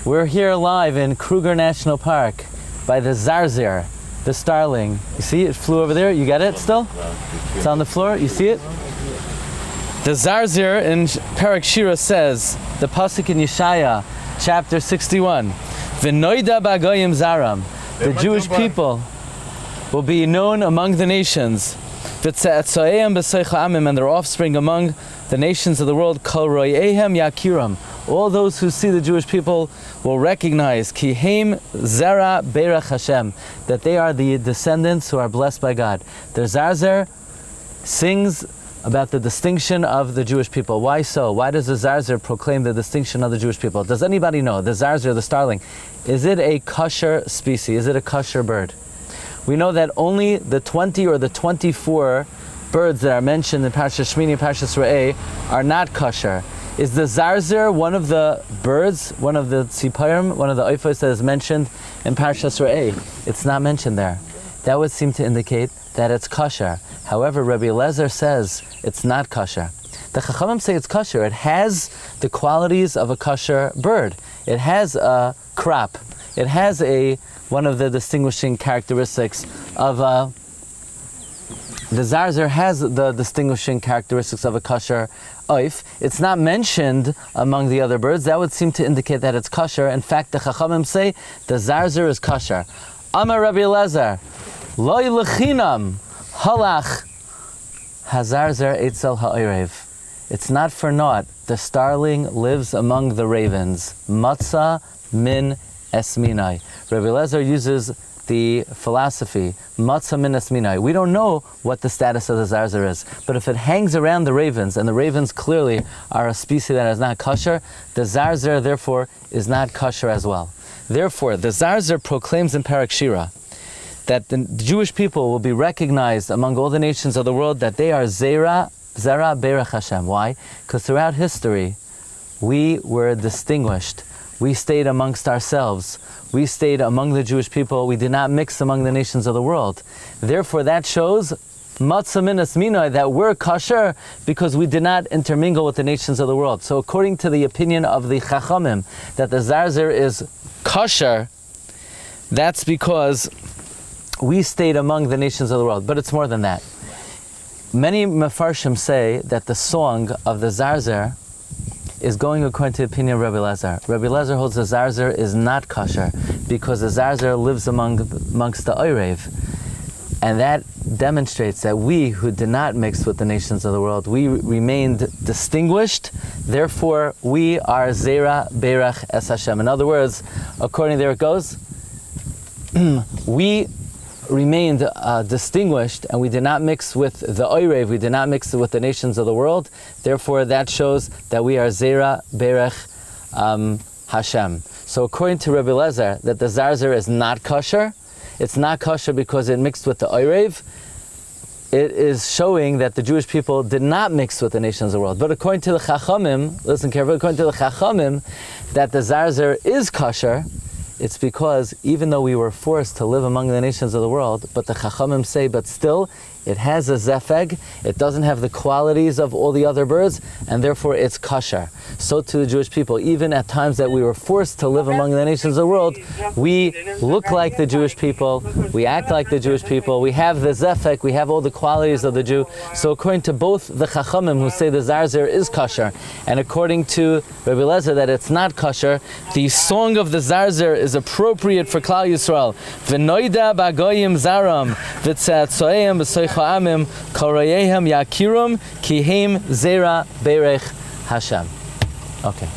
We're here live in Kruger National Park by the Zarzir, the Starling. You see it flew over there? You got it still? It's on the floor. You see it? The Zarzir in Parak Shira says, the pasuk in Yeshaya, chapter 61, V'noida b'agoyim zaram, the Jewish people will be known among the nations, V'tze'etzoeim b'soicha amim, and their offspring among the nations of the world, Kol ro'yehem yakiram. All those who see the Jewish people will recognize Ki heim zera berach Hashem, that they are the descendants who are blessed by God. The Zarzir sings about the distinction of the Jewish people. Why so? Why does the Zarzir proclaim the distinction of the Jewish people? Does anybody know? The Zarzir, the Starling, is it a kosher species? Is it a kosher bird? We know that only the 20 or the 24 birds that are mentioned in Parshas Shmini and Parshas Re'eh are not kosher. Is the Zarzir one of the birds, one of the tziparim, one of the oifos that is mentioned in Parshas Re'eh? It's not mentioned there. That would seem to indicate that it's kosher. However, Rabbi Eliezer says it's not kosher. The Chachamim say it's kosher. It has the qualities of a kosher bird. It has a crop. It has one of the distinguishing characteristics of the Zarzir has the distinguishing characteristics of a kosher oif. It's not mentioned among the other birds. That would seem to indicate that it's kosher. In fact, the Chachamim say the Zarzir is kosher. Amar Rabbi Eliezer, Loi lechinam halach hazarzir etzel ha'orev. It's not for naught. The starling lives among the ravens. Matzah min esminai. Rabbi Eliezer uses the philosophy, matzah min esminai. We don't know what the status of the Zarzir is, but if it hangs around the ravens, and the ravens clearly are a species that is not kosher, the Zarzir therefore is not kosher as well. Therefore, the Zarzir proclaims in Parak Shira that the Jewish people will be recognized among all the nations of the world that they are Zera Berach Hashem. Why? Because throughout history, we were distinguished. We stayed amongst ourselves. We stayed among the Jewish people. We did not mix among the nations of the world. Therefore, that shows matzah min esminai, that we're kosher because we did not intermingle with the nations of the world. So according to the opinion of the Chachamim, that the Zarzir is kosher, that's because we stayed among the nations of the world. But it's more than that. Many Mefarshim say that the song of the Zarzir is going according to the opinion of Rabbi Eliezer. Rabbi Eliezer holds the Zarzir is not kosher because the Zarzir lives amongst the Oirev. And that demonstrates that we who did not mix with the nations of the world, we remained distinguished, therefore we are Zera Berach Es Hashem. In other words, according there it goes, we remained distinguished and we did not mix with the Oirev, we did not mix with the nations of the world, therefore that shows that we are Zera Berach Hashem. So according to Rabbi Eliezer, that the Zarzir is not kosher. It's not kosher because it mixed with the Oirev. It is showing that the Jewish people did not mix with the nations of the world. But according to the Chachamim, listen carefully, according to the Chachamim, that the Zarzir is kosher, it's because even though we were forced to live among the nations of the world, but the Chachamim say, but still, it has a zefeg, it doesn't have the qualities of all the other birds, and therefore it's kosher. So to the Jewish people, even at times that we were forced to live among the nations of the world, we look like the Jewish people, we act like the Jewish people, we have the zefek, we have all the qualities of the Jew. So according to both the Chachamim who say the Zarzir is kosher, and according to Rabbi Eliezer that it's not kosher, the song of the Zarzir is appropriate for Klal Yisrael. V'noida b'agoyim zaram, v'tze'atzoeim b'soich ha'amim, kol ro'yehem yakirum, ki heim zera berech Hashem. Okay.